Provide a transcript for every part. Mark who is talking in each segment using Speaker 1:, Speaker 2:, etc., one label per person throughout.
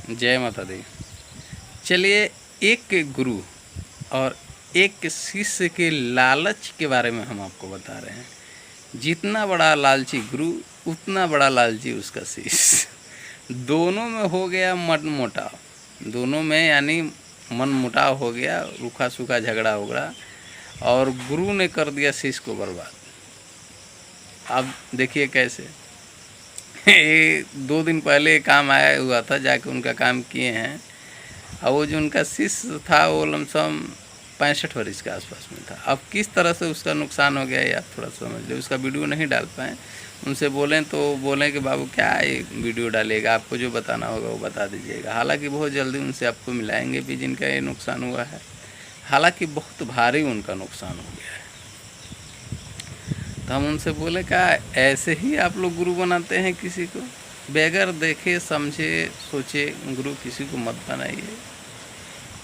Speaker 1: जय माता दी। चलिए, एक गुरु और एक शिष्य के लालच के बारे में हम आपको बता रहे हैं। जितना बड़ा लालची गुरु उतना बड़ा लालची उसका शिष्य। दोनों में हो गया मन मुटाव, दोनों में यानी मन मुटाव हो गया, रूखा सूखा झगड़ा हो गया और गुरु ने कर दिया शिष्य को बर्बाद। अब देखिए कैसे। ये 2 दिन पहले काम आया हुआ था, जाके उनका काम किए हैं। और वो जो उनका शिष्य था वो लमसम 65 वर्ष के आसपास में था। अब किस तरह से उसका नुकसान हो गया ये आप थोड़ा समझ लो। उसका वीडियो नहीं डाल पाए, उनसे बोलें तो बोलें कि बाबू क्या ये वीडियो डालेगा, आपको जो बताना होगा वो बता दीजिएगा। हालांकि बहुत जल्दी उनसे आपको मिलाएंगे भी जिनका ये नुकसान हुआ है। हालांकि बहुत भारी उनका नुकसान हो गया है। तो हम उनसे बोले क्या ऐसे ही आप लोग गुरु बनाते हैं किसी को? बगैर देखे समझे सोचे गुरु किसी को मत बनाइए,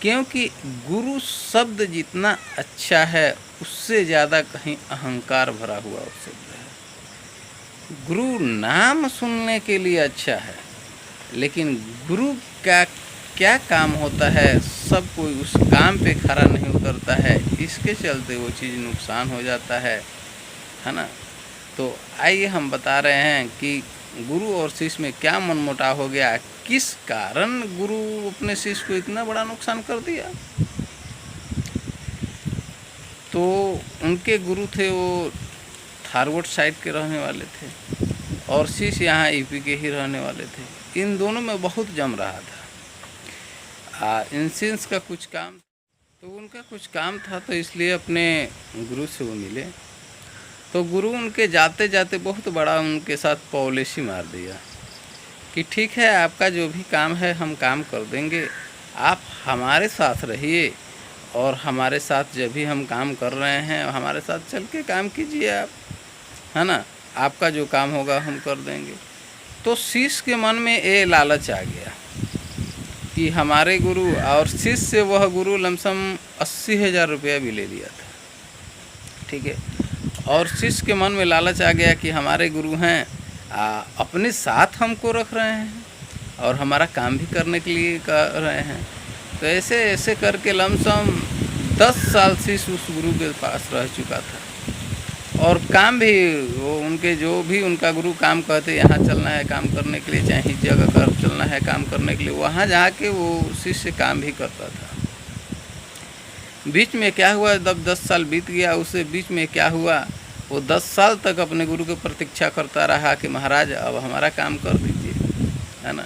Speaker 1: क्योंकि गुरु शब्द जितना अच्छा है उससे ज़्यादा कहीं अहंकार भरा हुआ वो शब्द है। गुरु नाम सुनने के लिए अच्छा है, लेकिन गुरु का क्या काम होता है सब कोई उस काम पे खरा नहीं उतरता है। इसके चलते वो चीज़ नुकसान हो जाता है ना। तो आइए हम बता रहे हैं कि गुरु और शिष्य में क्या मनमुटाव हो गया, किस कारण गुरु अपने शिष्य को इतना बड़ा नुकसान कर दिया। तो उनके गुरु थे वो थारवट साइड के रहने वाले थे और शिष्य यहाँ यूपी के ही रहने वाले थे। इन दोनों में बहुत जम रहा था। इन शिष्य का कुछ काम, तो उनका कुछ काम था, तो इसलिए अपने गुरु से वो मिले। तो गुरु उनके जाते जाते बहुत बड़ा उनके साथ पॉलिसी मार दिया कि ठीक है, आपका जो भी काम है हम काम कर देंगे, आप हमारे साथ रहिए और हमारे साथ जब भी हम काम कर रहे हैं हमारे साथ चल के काम कीजिए आप, है ना। आपका जो काम होगा हम कर देंगे। तो शिष्य के मन में ये लालच आ गया कि हमारे गुरु, और शिष्य से वह गुरु लमसम 80,000 रुपया भी ले लिया था, ठीक है। और शिष्य के मन में लालच आ गया कि हमारे गुरु हैं, अपने साथ हमको रख रहे हैं और हमारा काम भी करने के लिए कर रहे हैं। तो ऐसे ऐसे करके लमसम 10 साल शिष्य उस गुरु के पास रह चुका था और काम भी वो उनके जो भी उनका गुरु काम कहते यहाँ चलना है काम करने के लिए, चाहे जगह कर चलना है काम करने के लिए, वहाँ जाके वो शिष्य काम भी करता था। बीच में क्या हुआ, जब 10 साल बीत गया, उससे बीच में क्या हुआ, वो 10 साल तक अपने गुरु की प्रतीक्षा करता रहा कि महाराज अब हमारा काम कर दीजिए, है ना।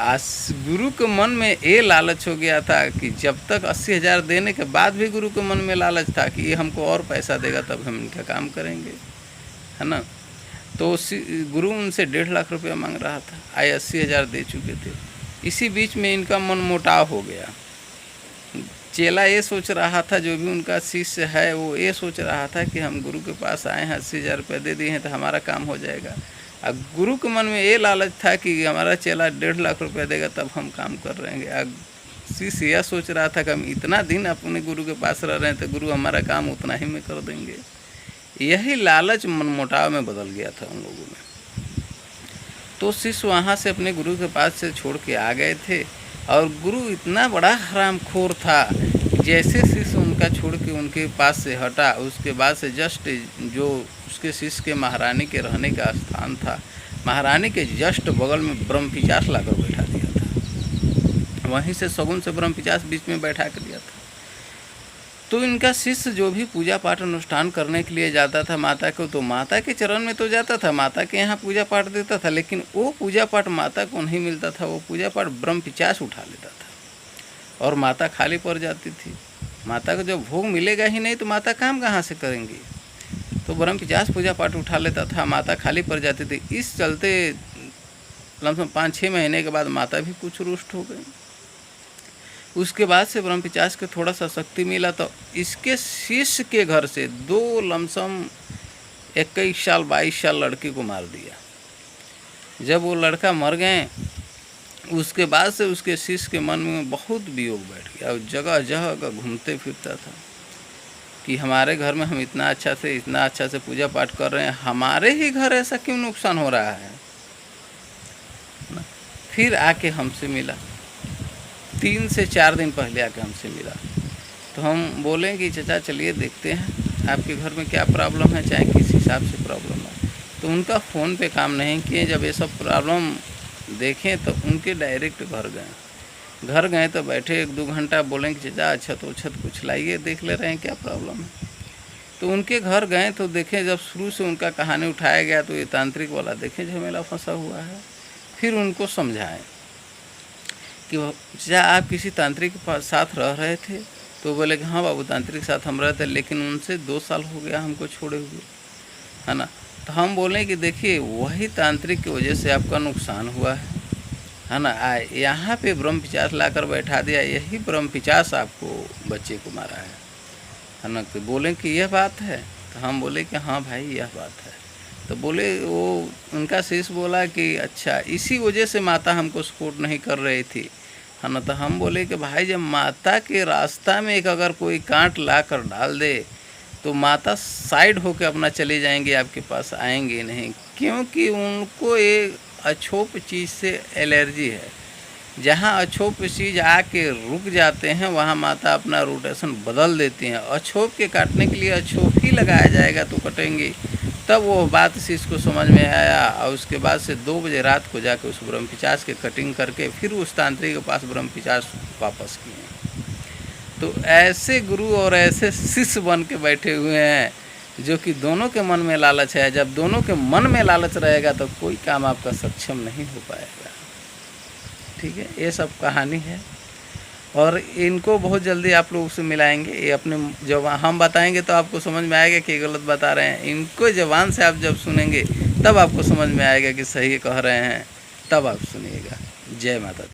Speaker 1: आज गुरु के मन में ये लालच हो गया था कि जब तक 80,000 देने के बाद भी गुरु के मन में लालच था कि ये हमको और पैसा देगा तब हम इनका काम करेंगे, है ना। तो गुरु उनसे 1.5 लाख रुपया मांग रहा था, आए 80,000 दे चुके थे। इसी बीच में इनका मन मुटाव हो गया। चेला ये सोच रहा था, जो भी उनका शिष्य है वो ये सोच रहा था कि हम गुरु के पास आए हैं, 80,000 रुपये दे दिए हैं तो हमारा काम हो जाएगा। अब गुरु के मन में ये लालच था कि हमारा चेला 1.5 लाख रुपया देगा तब हम काम कर रहेंगे। अब शिष्य यह सोच रहा था कि हम इतना दिन अपने गुरु के पास रह रहे हैं तो गुरु हमारा काम उतना ही में कर देंगे। यही लालच मनमुटाव में बदल गया था उन लोगों में। तो शिष्य वहाँ से अपने गुरु के पास से छोड़ के आ गए थे और गुरु इतना बड़ा हरामखोर था, जैसे शिष्य उनका छोड़ के उनके पास से हटा, उसके बाद से जस्ट जो उसके शिष्य के महारानी के रहने का स्थान था, महारानी के जस्ट बगल में ब्रह्मपिशाच लाकर बैठा दिया था। वहीं से सगुन से ब्रह्मपिशाच बीच में बैठा कर दिया था। तो इनका शिष्य जो भी पूजा पाठ अनुष्ठान करने के लिए जाता था माता को, तो माता के चरण में तो जाता था, माता के यहाँ पूजा पाठ देता था, लेकिन वो पूजा पाठ माता को नहीं मिलता था, वो पूजा पाठ ब्रह्मपिशाच उठा लेता था और माता खाली पड़ जाती थी। माता को जब भोग मिलेगा ही नहीं तो माता काम कहाँ से करेंगी। तो ब्रह्मपिशाच पूजा पाठ उठा लेता था, माता खाली पड़ जाती थी। इस चलते लमसम 5-6 महीने के बाद माता भी कुछ रुष्ट हो गई। उसके बाद से ब्रह्मपिशाच को थोड़ा सा शक्ति मिला तो इसके शिष्य के घर से 2 लमसम 21 साल 22 साल लड़की को मार दिया। जब वो लड़का मर गए उसके बाद से उसके शिष्य के मन में बहुत वियोग बैठ गया और जगह जगह घूमते फिरता था कि हमारे घर में हम इतना अच्छा से पूजा पाठ कर रहे हैं, हमारे ही घर ऐसा क्यों नुकसान हो रहा है। फिर आके हमसे मिला 3 से 4 दिन पहले आके हमसे मिला। तो हम बोले कि चाचा चलिए देखते हैं आपके घर में क्या प्रॉब्लम है, चाहे किस हिसाब से प्रॉब्लम है। तो उनका फ़ोन पे काम नहीं किए, जब ये सब प्रॉब्लम देखें तो उनके डायरेक्ट घर गए तो बैठे 1-2 घंटा, बोलें कि चाचा अछत उछत कुछ लाइए, देख ले रहे हैं क्या प्रॉब्लम है। तो उनके घर गए तो देखें, जब शुरू से उनका कहानी उठाया गया तो ये तांत्रिक वाला देखें झमेला फंसा हुआ है। फिर उनको समझाएं कि चाचा आप किसी तांत्रिक के साथ रह रहे थे? तो बोले कि हाँ बाबू, तांत्रिक के साथ हम रहते, लेकिन उनसे 2 साल हो गया हमको छोड़े हुए, है ना। तो हम बोले कि देखिए वही तांत्रिक की वजह से आपका नुकसान हुआ है ना। यहाँ पे ब्रह्म पिशाच लाकर बैठा दिया, यही ब्रह्म पिशाच आपको बच्चे को मारा है ना। तो बोले कि यह बात है? तो हम बोले कि हाँ भाई यह बात है। तो बोले, वो उनका शिष्य बोला कि अच्छा इसी वजह से माता हमको सपोर्ट नहीं कर रही थी, है ना। तो हम बोले कि भाई जब माता के रास्ता में एक अगर कोई कांट ला कर डाल दे तो माता साइड होकर अपना चले जाएंगे, आपके पास आएंगे नहीं, क्योंकि उनको एक अछूत चीज़ से एलर्जी है। जहाँ अछूत चीज़ आके रुक जाते हैं वहाँ माता अपना रोटेशन बदल देती हैं। अछूत के काटने के लिए अछूत ही लगाया जाएगा तो कटेंगे। तब वो बात शिष्य को समझ में आया और उसके बाद से 2 बजे रात को जाके उस ब्रह्म पिशाच के कटिंग करके फिर उस तांत्रिक के पास ब्रह्म पिशाच वापस किए। तो ऐसे गुरु और ऐसे शिष्य बन के बैठे हुए हैं जो कि दोनों के मन में लालच है। जब दोनों के मन में लालच रहेगा तो कोई काम आपका सक्षम नहीं हो पाएगा। ठीक है, ये सब कहानी है और इनको बहुत जल्दी आप लोग से मिलाएंगे। ये अपने जब हम बताएंगे तो आपको समझ में आएगा कि गलत बता रहे हैं। इनको ज़बान से आप जब सुनेंगे तब आपको समझ में आएगा कि सही कह रहे हैं, तब आप सुनिएगा। जय माता दी।